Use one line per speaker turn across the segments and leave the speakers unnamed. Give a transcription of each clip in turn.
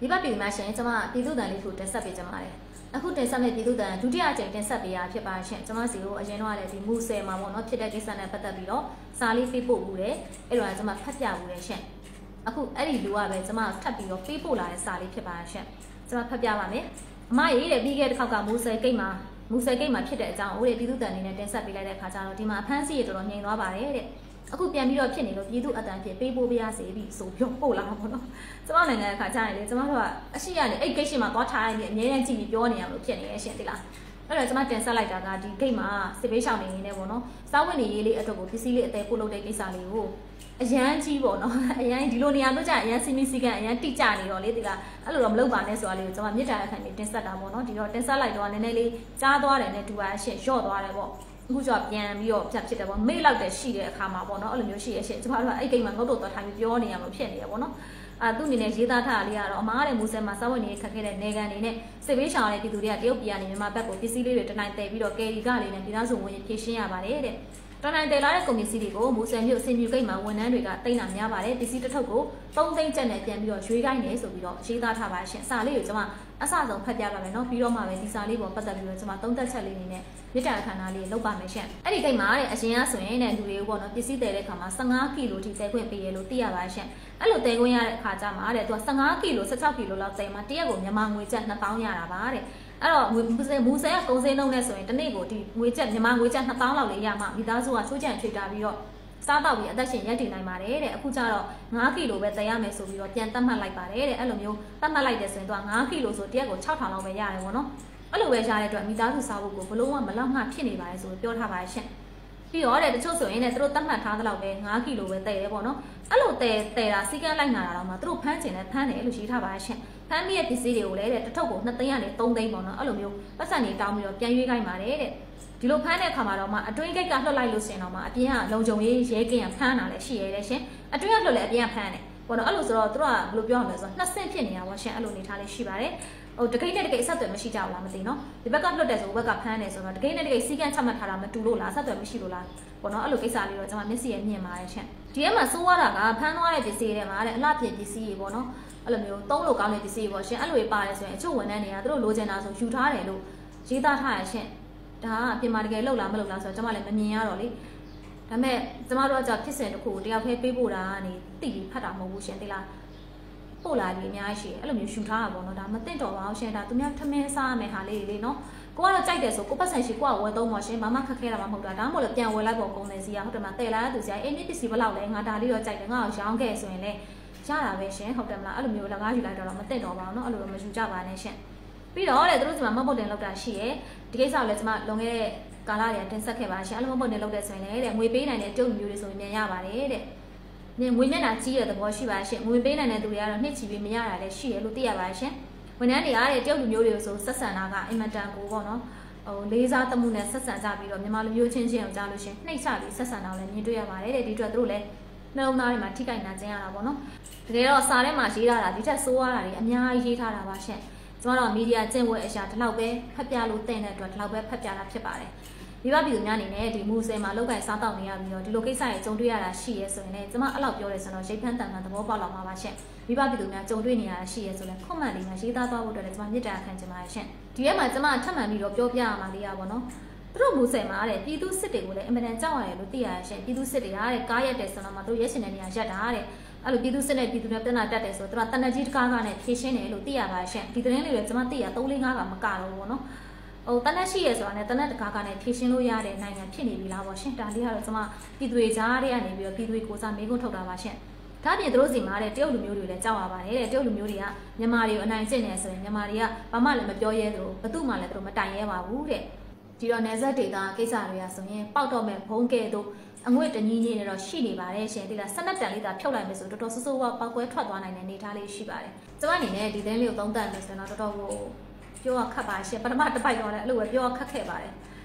ဒီဘက်ပြည်မှာရှင်ကျွန်မပြည်သူ့တန်လေးကိုတင်ဆက်ပေးကြပါတယ်အခုတင်ဆက်မဲ့ပြည်သူ့တန်ဒုတိယအကြိမ်တင်ဆက်ပေးရဖြစ်ပါရှင်ကျွန်မစီကိုအရင်တော့လည်းဒီမူဆယ်မှာပေါ့နော်ဖြစ်တဲ့ကိစ္စနဲ့ပတ်သက်ပြီးတော့စာလေးပေးပို့ဘူးတယ်အဲ့တော့ကျွန်မဖတ်ပြဘူးတယ်ရှင်အခုအဲ့ဒီလူကပဲကျွန်မထပ်ပြီးတော့ပေးပို့လာတဲ့စာလေးဖြစ်ပါရှင်ကျွန်မဖတ်ပြပါမယ်အမရေးတဲ့ပြီးခဲ့တဲ့ခေါက်ကမူဆယ်ဂိတ်မှာဖြစ်တဲ့အကြောင်းဦးတဲ့ပြည်သူ့တန်လေးနဲ့တင်ဆက်ပေးလိုက်တဲ့ခါကျတော့ဒီမှာအဖမ်းဆီးရတော်တော်ငြိမ်သွားပါတယ်တဲ့အခုပြန်ပြီးတော့ဖြစ်နေလို့ပြည်သူအတန်ဖြစ်ပေးပို့ပြရစေပြီဆိုပြောပို့လာပေါ့နော်ကျမနိုင်ငံခါကျရင်လေကျမတို့ကအရှိရနေအဲ့ဂိတ်ရှိမှာသွားထားနေအမြဲတမ်းကြည့်ပြီးပြောနေရလို့ဖြစ်နေရဲ့ရှင်တိလားအဲ့တော့ကျမတင်ဆက်လိုက်တာကဒီဂိတ်မှာစစ်ပေးရှောင်နေနေပေါ့နော်စားဝတ်နေရေးလေးအတွက်ကိုပစ္စည်းလေးအသေးပို့လုပ်တဲ့ကိစ္စလေးကိုအရန်ကြီးပေါ့နော်အရန်ဒီလိုနေရာတို့ကြအရန်စီမီစီကန်အရန်တိကျနေတော့လေတိလားအဲ့လိုတော့မလုပ်ပါနဲ့ဆိုတာလေးကိုကျမမြစ်တာအခါနေတင်ဆက်တာပေါ့နော်ဒီတော့တင်ဆက်လိုက်တော့နည်းနည်းလေးကြားသွားတယ်နဲ့တူပါရှင့်ရော့သွားတယ်ပေါ့အခုကျပြန်ပြီးတော့ဖြစ်တယ်ပေါ့မေ့လောက်တဲ့ရှိတဲ့အခါမှာပေါ့နော်အဲ့လိုမျိုးရှိရရှင့်ကျမတို့ကအဲ့ဂိမ်းမှာငုတ်တော့ထိုင်ပြီးပြောနေရမှာဖြစ်နေရပေါ့နော်သူ့အနေနဲ့ရေးသားထားတာလေးကတော့အမားတဲ့မူဆယ်မှာစာဝတ်နေခက်ခဲတဲ့နေကန်နေနဲ့စစ်ပေးရှောင်တဲ့ပြည်သူတွေကတရုတ်ပြည်ကနေမြန်မာဘက်ကိုပစ္စည်းလေးတွေတနိုင်တည်ပြီးတော့ကယ်ရီကလေးနဲ့ပြည်သားစုဝင်ဖြည့်ရှင်းရပါတယ်တဲ့တနိုင်တည်လာတဲ့ကုန်ပစ္စည်းတွေကိုမူဆယ်မြို့အစင်မြူဂိတ်မှာဝန်ထမ်းတွေကတိတ်တာများပါတယ်ပစ္စည်းတစ်ထုပ်ကို3သိန်းကျပ်နဲ့ပြန်ပြီးတော့ရွေးခိုင်းနေဆိုပြီးတော့ရေးသားထားပါရှင်စာလေးကိုကျမအစဆုံးဖတ်ပြပါမယ်နော်ပြီးတော့မှပဲဒီစာလေးပေါ်ပတ်သက်ပြီးတော့ကျမသုံးသက်ချက်လေးနေနဲ့မြစ်တာအခမ်းအနားလေးလုပ်ပါမယ်ရှင်အဲ့ဒီဂိတ်မှာတဲ့အရင်ကဆိုရင်တဲ့လူတွေကိုပေါ့နော်ပစ္စည်းတည်တဲ့ခါမှာ15ကီလိုထိတည်ခွင့်ပေးရလို့သိရပါရှင်အဲ့လိုတည်ခွင့်ရတဲ့အခါကျမှတဲ့သူက15ကီလို16ကီလိုလောက်တည်မှာတရက်ကိုမြန်မာငွေကျပ်2000ရတာပါတဲ့အဲ့တော့မူဆယ်ကကုန်စည်နှုန်းနဲ့ဆိုရင်တစ်နေ့ကိုဒီငွေကျပ်မြန်မာငွေကျပ်2000လောက်လေးရမှမိသားစုကချိုးချံချွေတာပြီးတော့စားတော့ပြီးအသက်ရှင်ရပ်တည်နိုင်ပါတယ်တဲ့အခုကျတော့5ကီလိုပဲတည်ရမယ်ဆိုပြီးတော့ပြန်သတ်မှတ်လိုက်ပါတယ်တဲ့အဲ့လိုမျိုးသတ်မှတ်လိုက်တဲ့ဆိုရင်သူက5ကီလိုဆိုတရက်ကို6000လောက်ပဲရတယ်ပေါ့နော်အဲ့လိုပဲရတဲ့အတွက်မိသားစုစားဖို့ကိုဘလုံးဝမလောက်မှဖြစ်နေပါတယ်ဆိုပြောထားပါရှင်ပြီးတော့တဲ့တချို့ဆိုရင်လည်းသူတို့သတ်မှတ်ထားသလောက်ပဲ5ကီလိုပဲတည်တယ်ပေါ့နော်အဲ့လိုတည်တာစီကန်းလိုက်နာတာတော့မှသူတို့ဖမ်းချင်တယ်ဖမ်းတယ်လို့ရေးထားပါရှင်ဖမ်းမိတဲ့ပစ္စည်းတွေကိုလည်းတဲ့တစ်ထုပ်ကို2သိန်းကနေ3သိန်းပေါ့နော်အဲ့လိုမျိုးပတ်စံနေတောင်းပြီးတော့ပြန်ရွေးခိုင်းပါတယ်တဲ့ဒီလိုဖမ်းတဲ့အခါမှာတော့မှအတွင်းဂိတ်ကလွှတ်လိုက်လို့ရှင်တော့မှအပြင်ကလုံခြုံရေးရဲကင်းဖမ်းတာလည်းရှိရဲရှင်အတွင်းကလွှတ်လည်းအပြင်ကဖမ်းတယ်ပေါ့နော်အဲ့လိုဆိုတော့သူတို့ကဘယ်လိုပြောရမလဲဆိုတော့နှစ်ဆင့်ဖြစ်နေတာပေါ့ရှင်အဲ့လိုနေထားလေးရှိပါတယ်ဟိုတကိတ်နဲ့တကိတ်ဆက်သွယ်မရှိကြဘူးလားမသိနော်ဒီဘက်ကလွှတ်တယ်ဆိုဘက်ကဖမ်းတယ်ဆိုတော့တကိတ်နဲ့တကိတ်စီကန်းချမှတ်ထားတာမတူလို့လားဆက်သွယ်မရှိလို့လားပေါ့နော်အဲ့လိုကိစ္စလေးတော့ကျွန်မမျက်စိရဲ့မြင်ပါတယ်ရှင်ဒီထဲမှာစိုးရတာကဖမ်းသွားတဲ့ပစ္စည်းတွေမှာတဲ့အလှပြင်ပစ္စည်းတွေပေါ့နော်အဲ့လိုမျိုးသုံးလို့ကောင်းတဲ့ပစ္စည်းတွေပေါ့ရှင်အဲ့လိုတွေပါတယ်ဆိုရင်အချို့ဝန်ထမ်းတွေကသူတို့လိုချင်တာဆိုယူထားတယ်လို့ရေးသားထားရရှင်ဒါကပြင်မာတကယ်လောက်လားမလောက်လားဆိုတော့ကျွန်မလည်းမမြင်ရတော့လေဒါပေမဲ့ကျွန်မတို့ကဖြစ်စဉ်တစ်ခုကိုတယောက်တည်းပေးပို့တာကနေတိပြီးဖတ်တာမဟုတ်ဘူးရှင်သိလားပို့လာပြီးအများကြီးရှိတယ်အဲ့လိုမျိုးယူထားတာပေါ့နော်ဒါမသိတော့ပါဘူးရှင်ဒါသူများထမင်းစားရမယ်ဟာလေးလေးနော်ကိုကတော့ကြိုက်တယ်ဆိုကိုပတ်စံရှိကိုကဝယ်သုံးပါရှင်မမခက်ခဲတာမှမဟုတ်တာဒါမှမဟုတ်လည်းပြန်ဝယ်လိုက်ပေါ့ကုန်တယ်စီကဟုတ်တယ်မတည်လာတဲ့သူစီကအေးမြစ်ပစ္စည်းဘလောက်လဲငါဒါလေးတော့ကြိုက်တယ်ငါ့ကိုရောင်းခဲ့ဆိုရင်လည်းရတာပဲရှင်ဟုတ်တယ်မလားအဲ့လိုမျိုးလည်းငါယူလိုက်တော့မသိတော့ပါဘူးနော်အဲ့လိုမယူကြပါနဲ့ရှင်ပြီးတော့လေသူတို့စီမှာမဟုတ်တယ်လောက်တာရှိရယ်ဒီကိစ္စကိုလည်းကျွန်မလွန်ခဲ့တဲ့ကာလတွေကတင်ဆက်ခဲ့ပါရှင်အဲ့လိုမဟုတ်တယ်လောက်တဲ့ဆိုရင်လည်းတဲ့ငွေပေးနိုင်တဲ့တုံမျိုးတွေဆိုရင်မြန်ရပါတယ်တဲ့ငွေမျက်နှာကြီးတဲ့သဘောရှိပါရှင်ငွေပေးနိုင်တဲ့သူတွေကတော့နှစ်ချီပြီးမရတာလည်းရှိရလို့သိရပါရှင်ဝန်ထမ်းတွေကတဲ့တုံမျိုးတွေဆိုဆက်ဆံတာကအင်မတန်ကိုပေါ့နော်ဟိုလေးစားသမှုနဲ့ဆက်ဆံကြပြီးတော့မြန်မာလူမျိုးချင်းချင်းအောင်ကြားလို့ရှင်နှိမ့်ချပြီးဆက်ဆံတာလည်းမြင်တွေ့ရပါတယ်တဲ့ဒီအတွက်သူတို့လည်းနှလုံးသားတွေမှာထိခိုက်နာကျင်ရတာပေါ့နော်တကယ်တော့စာထဲမှာရေးထားတာဒီထက်ဆိုးရတာတွေအများကြီးရေးထားတာပါရှင်ကျွန်တော်တို့မီဒီယာကျင့်ဝတ်အရာဒီလောက်ပဲဖတ်ပြလို့တင်တဲ့အတွက်ဒီလောက်ပဲဖတ်ပြတာဖြစ်ပါတယ်ဒီဘပြည်သူများအနေနဲ့ဒီမူဆယ်မှာလောက်ကင်စားတောက်နေရပြီးတော့ဒီလိုကိစ္စတွေကြုံတွေ့ရတာရှိရဲဆိုရင်လည်းကျွန်မအဲ့လောက်ပြောရဲဆိုတော့ရိတ်ဖန်းတန်တန်သဘောပေါက်လာမှာပါရှင်ဒီဘပြည်သူများကြုံတွေ့နေရတာရှိရဲဆိုလည်းခွန်မှန်လေးမှာရေးသားသွားဖို့အတွက်လည်းကျွန်မမြစ်တာခံချင်ပါတယ်ရှင်ဒီထဲမှာကျွန်မထပ်မှန်ပြီးတော့ပြောပြရမှာလေးရပါတော့သူတို့မူဆယ်မှာတဲ့ပြည်သူစစ်တွေကိုလည်းအင်မတန်ကြောက်ရတယ်လို့သိရရှင်ပြည်သူစစ်တွေကတဲ့ကားရက်တယ်ဆိုတော့မှတို့ရဲရှင်တဲ့နေရာရက်တာတဲ့အဲ့လိုပြည်သူစစ်နဲ့ပြည်သူတွေပြန်လာတက်တယ်ဆိုတော့သူကတနက်ကြီးတကားနဲ့ဖြည့်ရှင်းတယ်လို့သိရပါရှင်ဒီသတင်းလေးတွေကျွန်မသိရ3-4-5ကမကတော့ဘောနော်ဟိုတနက်ရှိရဲဆိုတာနဲ့တနက်တကားနဲ့ဖြည့်ရှင်းလို့ရတဲ့နိုင်ငံဖြစ်နေပြီလားပေါ့ရှင်ဒါလေးကတော့ကျွန်မပြည်သူတွေကြားထဲကနေပြီးတော့ပြည်သူတွေကိုစားမေးခွန်းထုတ်တာပါရှင်ဒါပြင်သူတို့စီမှာတဲ့တရုတ်လူမျိုးတွေလည်းကြောက်ရပါတယ်တဲ့တရုတ်လူမျိုးတွေကမြန်မာတွေကိုအနိုင်ကျင့်နေဆိုရင်မြန်မာတွေကဘာမှလည်းမပြောရဲသလိုဘသူမှလည်းသူတို့မတိုင်ရဲပါဘူးတဲ့ဒီတော့နယ်စပ်ဒေသကိစ္စတွေကဆိုရင်ပေါက်တော့မဲ့ဘုံကဲတို့အငွေ့တညီးကြီးနေတော့ရှိနေပါတယ်ရှင်ဒီလားစနက်တန်လေးသာဖြုတ်လိုက်မယ်ဆိုတော်တော်ဆူဆူဝပေါက်ကွဲထွက်သွားနိုင်တဲ့အနေအထားလေးရှိပါတယ်ကျွန်မအနေနဲ့ဒီသတင်းလေးကိုသုံးသပ်မယ်ဆိုတော့တော်တော်ကိုပြောရခက်ပါရှင်ပထမတစ်ပိုက်တော့လည်းအဲ့လိုပဲပြောရခက်ခဲ့ပါတယ်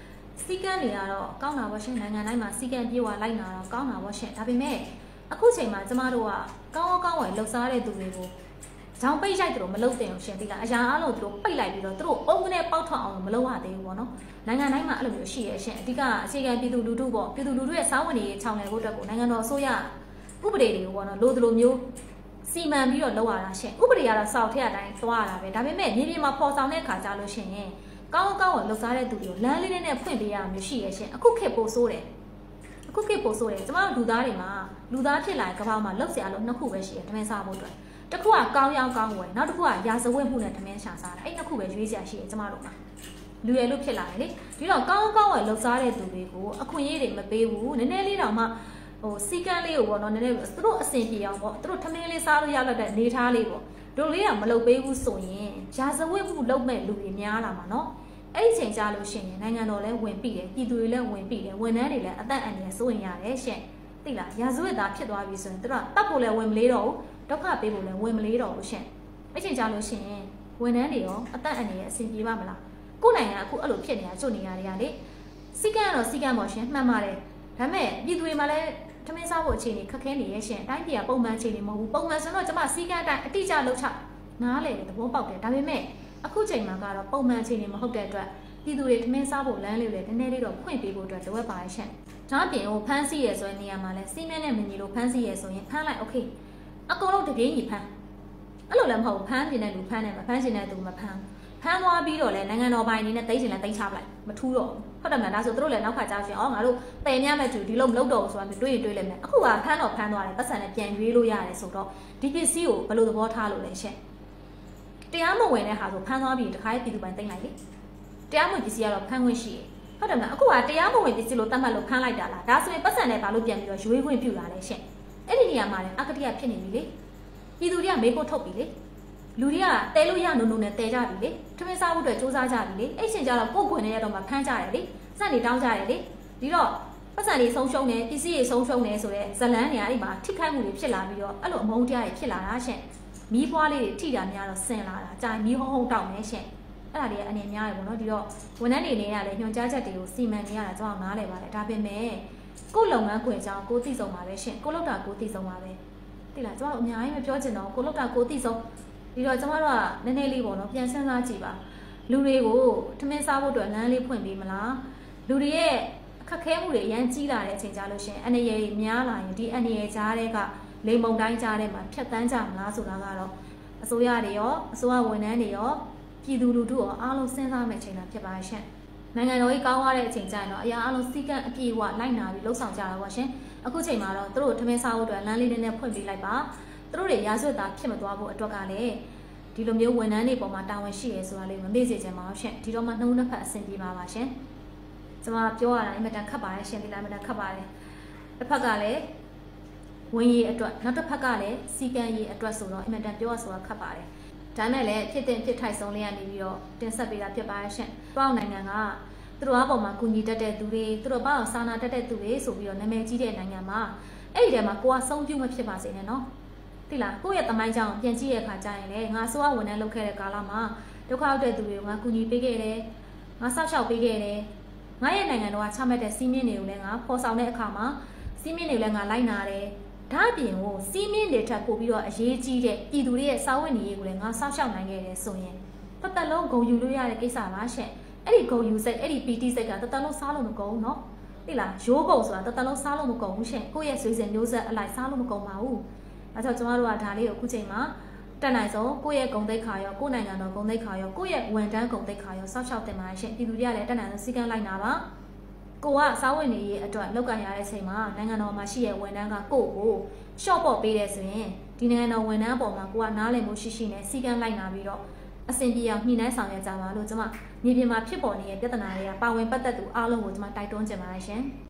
စီကန်းတွေကတော့ကောင်းတာပေါ့ရှင်နိုင်ငံတိုင်းမှာစီကန်းပြေဝလိုက်နာတော့ကောင်းတာပေါ့ရှင်ဒါပေမဲ့အခုချိန်မှာကျမတို့ကကောင်းဝယ်လှုပ်ရှားတဲ့သူတွေကိုဂျောင်းပိတ်ရိုက်တယ်လို့မလုပ်တင်အောင်ရှင်ဒီလားအရာအားလုံးသူတို့ပိတ်လိုက်ပြီးတော့သူတို့အုံနဲ့ပေါက်ထွက်အောင်မလုပ်ရသေးဘူးပေါ့နော်နိုင်ငံတိုင်းမှာအဲ့လိုမျိုးရှိရဲ့ရှင်အဓိကအခြေခံပြည်သူလူထုပေါ့ပြည်သူလူထုရဲ့စားဝတ်နေရေးချောင်နယ်ဖို့အတွက်ကိုနိုင်ငံတော်အစိုးရဥပဒေတွေကိုပေါ့နော်လိုသလိုမျိုး စီမံပြီးတော့လောက်ရတာရှင်ဥပဒေကတော့စောက်ထက်အတိုင်းသွားရတာပဲဒါပေမဲ့မြေပြင်မှာပေါ်ဆောင်တဲ့ခါကြလို့ရှင်ကောင်းကောင်းလှုပ်ရှားတဲ့သူတွေကိုလမ်းလေးနဲ့ဖွင့်ပေးရမျိုးရှိရရှင်အခုခေတ်ပို့ဆိုးတယ်အခုခေတ်ပို့ဆိုးတယ်ကျမတို့လူသားတွေမှာလူသားဖြစ်လာတဲ့ကမ္ဘာမှာလှုပ်ရှားလို့နှစ်ခုပဲရှိတယ်ထမင်းစားဖို့အတွက်တစ်ခုကကောင်းရောင်းကောင်းဝယ်နောက်တစ်ခုကရာဇဝတ်မှုနဲ့ထမင်းရှာစားတာအဲ့နှစ်ခုပဲရွေးစရာရှိတယ်ကျမတို့မှာလူရည်လို့ဖြစ်လာတယ်လေဒီတော့ကောင်းကောင်းဝယ်လှုပ်ရှားတဲ့သူတွေကိုအခွင့်အရေးတွေမပေးဘူးနည်းနည်းလေးတောင်မှစီကန်းလေးကိုပေါ့နော်နည်းနည်းသူတို့အဆင်ပြေအောင်ပေါ့သူတို့ထမင်းလေးစားလို့ရတဲ့နေသားလေးပေါ့တို့လေးကမလုပ်ပေးဘူးဆိုရင်ရာဇဝတ်မှုလုပ်မဲ့လူတွေများလာမှာနော်အဲ့ဒီချိန်ကြလို့ရှိရင်နိုင်ငံတော်လည်းဝင်ပြီးတယ်ပြည်သူတွေလည်းဝင်ပြီးတယ်ဝန်ထမ်းတွေလည်းအသက်အန္တရာယ်စိုးရင်ရတယ်ရှင့်သိလားရာဇဝတ်သားဖြစ်သွားပြီဆိုရင်တို့ကတတ်ဖို့လည်းဝင်မလေးတော့ဘူးဒုက္ခပေးဖို့လည်းဝင်မလေးတော့ဘူးရှင့်အဲ့ချိန်ကြလို့ရှိရင်ဝန်ထမ်းတွေရောအသက်အန္တရာယ်အဆင်ပြေပါမလားကိုယ်နိုင်ငံအခုအဲ့လိုဖြစ်နေတာကျွတ်နေရတယ်ကလေစီကန်းကတော့စီကန်းပေါ့ရှင်မှန်ပါတယ်ဒါပေမဲ့ပြည်သူတွေမှာလည်းထမင်းစားဖို့အခြေအနေခက်ခဲနေရဲ့ရှင်အတိုင်းပြည်ကပုံမှန်အခြေအနေမဟုတ်ဘူးပုံမှန်ဆိုတော့ကျွန်မစီကန်းအတိုင်းအတိအကျလှုပ်ချနားလေသဘောပေါက်တယ်ဒါပေမဲ့အခုချိန်မှာကတော့ပုံမှန်အခြေအနေမဟုတ်တဲ့အတွက်ပြည်သူတွေထမင်းစားဖို့လမ်းလေးတွေနည်းနည်းလေးတော့ဖွင့်ပေးဖို့အတွက်လိုအပ်ပါရဲ့ရှင်ဒါအပြင်ဟိုဖမ်းဆီးရဲဆိုတဲ့နေရာမှာလဲစီးမင်းနဲ့မညီလို့ဖမ်းဆီးရဲဆိုရင်ဖမ်းလိုက်โอเคအကုန်လုံးတပြေးညီဖမ်းအဲ့လိုလည်းမဟုတ်ဖမ်းကျင်တဲ့လူဖမ်းတယ်မဖမ်းကျင်တဲ့သူမဖမ်းဖမ်းသွားပြီးတော့လဲနိုင်ငံတော်ပိုင်းအနေနဲ့တိတ်ချင်လဲတိတ်ချပလိုက်မထူးတော့ဟုတ်တယ်မလားဒါဆိုသူတို့လည်းနောက်ခါကြောက်ရှင်ငါတို့ပယ်ညမဲ့သူဒီလိုမလုပ်တော့ဘူးဆိုတာတွေးလိုက်မယ်အခုကဖမ်းတော့ဖမ်းသွားတယ်ပတ်စံနဲ့ပြန်ရွေးလို့ရတယ်ဆိုတော့ဒီပစ္စည်းကိုဘယ်လိုသဘောထားလို့လဲရှင့်တရားမဝင်တဲ့ဟာဆိုဖမ်းသွားပြီးတခါပြည်သူပိုင်းသိမ့်လိုက်လေတရားမဝင်ပစ္စည်းကတော့ဖမ်းခွင့်ရှိတယ်ဟုတ်တယ်မလားအခုကတရားမဝင်ပစ္စည်းလို့တတ်မှတ်လို့ဖမ်းလိုက်တာလားဒါဆိုရင်ပတ်စံနဲ့ဘာလို့ပြန်ပြီးတော့ရွေးခွင့်ပြုလာလဲရှင့်အဲ့ဒီနေရာမှာလည်းအကတိယဖြစ်နေပြီလေပြည်သူတွေကမေးဖို့ထုတ်ပြီလေလူတွေကတဲလို့ရနုံနုံနဲ့တဲကြပြီလေထမင်းစားဖို့အတွက်စူးစမ်းကြပြီလေအဲ့ချိန်ကျတော့ကိုယ်ခွင်နေရတော့မှဖမ်းကြတယ်လေစက်နေတောင်းကြတယ်လေဒီတော့ပတ်စံတွေဆုံးရှုံးတယ်ပစ္စည်းတွေဆုံးရှုံးတယ်ဆိုတော့ဇလန်းတွေအဲ့ဒီမှာထိခိုက်မှုတွေဖြစ်လာပြီးတော့အဲ့လိုအမုန်းတရားတွေဖြစ်လာတာရှင့်မီးပွားလေးတွေထိတာများတော့ဆင်လာတာကြာမီးဟုံးဟုံးတောက်နေရှင့်အဲ့ဒါတွေအနေများတယ်ပေါ့နော်ဒီတော့ဝန်ထမ်းတွေနေရလဲညွှန်ကြားချက်တွေကိုစီမံနေရတာကျွန်တော်နားလည်ပါတယ်ဒါပေမဲ့ကိုယ်လုပ်ငန်းခွင်ကြောင်းကိုသိဆုံးပါပဲရှင့်ကိုလောက်တာကိုသိဆုံးပါပဲသိလားကျွန်တော်အများကြီးမပြောချင်တော့ကိုလောက်တာကိုသိဆုံးဒီတော့ကျွန်တော်တို့ကနည်းနည်းလေးပေါ့နော်ပြန်စဉ်းစားကြည့်ပါလူတွေကိုထမင်းစားဖို့အတွက်လမ်းလေးဖွင့်ပေးမလားလူတွေရဲ့အခက်ခဲမှုတွေအရန်ကြီးလာတဲ့အချိန်ကြလို့ရှင်အနေရည်များလာရင်ဒီအနေရည်ကြားတဲ့ကလေမုံတိုင်းကြားထဲမှာဖြတ်တန်းကြမလားဆိုတာကတော့အစိုးရတွေရောအစိုးရဝန်ထမ်းတွေရောပြည်သူလူထုရောအားလုံးစဉ်းစားမယ့်အချိန်သာဖြစ်ပါရှင်နိုင်ငံတော်ကြီးကောင်းသွားတဲ့အချိန်ကျရင်တော့အရာအားလုံးစီကံအပြည့်အဝလိုက်နာပြီးလှုပ်ဆောင်ကြတာပါရှင်အခုချိန်မှာတော့သူတို့ထမင်းစားဖို့အတွက်လမ်းလေးနဲ့ဖွင့်ပေးလိုက်ပါသူတို့တွေရာဇဝတ်သားဖြစ်မသွားဖို့အတွက်ကလည်းဒီလိုမျိုးဝန်ထမ်းတွေပေါ်မှာတာဝန်ရှိရဲဆိုတာလေးမမေ့စေချင်ပါဘူးရှင်ဒီတော့မှနှုံးနှစ်ဖက်အဆင်ပြေပါပါရှင်ကျွန်မပြောရတာအင်မတန်ခက်ပါတယ်ရှင်ဒီလားအင်မတန်ခက်ပါတယ်တစ်ဖက်ကလည်းဝင်ရည်အတွက်နောက်တစ်ဖက်ကလည်းစီကံရည်အတွက်ဆိုတော့အင်မတန်ပြောရဆိုတာခက်ပါတယ်ဒါမဲ့လည်းဖြစ်တဲ့ဖြစ်ထိုက်ဆုံးလေးကနေပြီးတော့တင်ဆက်ပေးတာဖြစ်ပါရဲ့ရှင်။ပေါ့နိုင်ငံကသူတို့အပေါ်မှာကူညီတတ်တဲ့သူတွေသူတို့ပေါ့စာနာတတ်တဲ့သူတွေဆိုပြီးတော့နာမည်ကြီးတဲ့နိုင်ငံမှာအဲ့ဒီထဲမှာကိုကဆုံးဖြူမဖြစ်ပါစေနဲ့နော်။သိလားကိုယ့်ရဲ့တမိုင်းကြောင်ပြန်ကြည့်ရခါကျရင်လေငါဆိုးအဝန်ထမ်းလုပ်ခဲ့တဲ့ကာလမှာဒုက္ခရောက်တဲ့သူတွေကိုငါကူညီပေးခဲ့တယ်။ငါဆောက်ရှောက်ပေးခဲ့တယ်။ငါရဲ့နိုင်ငံတော်ကချမှတ်တဲ့စီးမင်းတွေကိုလည်းငါဖော်ဆောင်တဲ့အခါမှာစီးမင်းတွေလည်းငါလိုက်နာတယ်။ဒါအပြင်ကိုစီးမင်းတွေထပ်ပို့ပြီးတော့အရေးကြီးတဲ့ပြည်သူတွေရဲ့စာဝတ်နေရေးကိုလည်းငါဆောက်ရှောက်နိုင်ခဲ့တယ်ဆိုရင်တသက်လုံးဂုဏ်ယူလို့ရတဲ့ကိစ္စပါရှင့်အဲ့ဒီဂုဏ်ယူစိတ်အဲ့ဒီပီတိစိတ်ကတသက်လုံးစားလို့မကုန်ဘူးနော်သိလားရိုးဂုံဆိုတာတသက်လုံးစားလို့မကုန်ဘူးရှင့်ကိုယ့်ရဲ့ဆွေစဉ်မျိုးဆက်အလိုက်စားလို့မကုန်ပါဘူးဒါကြောင့်ကျွန်တော်တို့ကဒါလေးကိုအခုချိန်မှာတက်နိုင်ဆုံးကိုယ့်ရဲ့ဂုဏ်သိက္ခာရောကိုယ့်နိုင်ငံတော်ဂုဏ်သိက္ခာရောကိုယ့်ရဲ့ဝန်ထမ်းဂုဏ်သိက္ခာရောဆောက်ရှောက်တင်ပါရှင့်ပြည်သူတွေကလည်းတက်နိုင်ဆုံးစည်းကမ်းလိုက်နာပါကိုကစားဝတ်နေရေးအတွက်လောက်ကန်ရတဲ့အချိန်မှာနိုင်ငံတော်မှာရှိတဲ့ဝန်ထမ်းကကိုရှော့ပေါ့ပေးတယ်ဆိုရင်ဒီနိုင်ငံတော်ဝန်ထမ်းအပေါ်မှာကိုကနားလည်မှုရှိရှိနဲ့စီကံလိုက်နာပြီးတော့အဆင်ပြေအောင်ညှိနှိုင်းဆောင်ရွက်ကြပါလို့ကျွန်မမြေပြင်မှာဖြစ်ပေါ်နေတဲ့ပြဿနာတွေကပါဝင်ပတ်သက်သူအားလုံးကိုကျွန်မတိုက်တွန်းချင်ပါတယ်ရှင်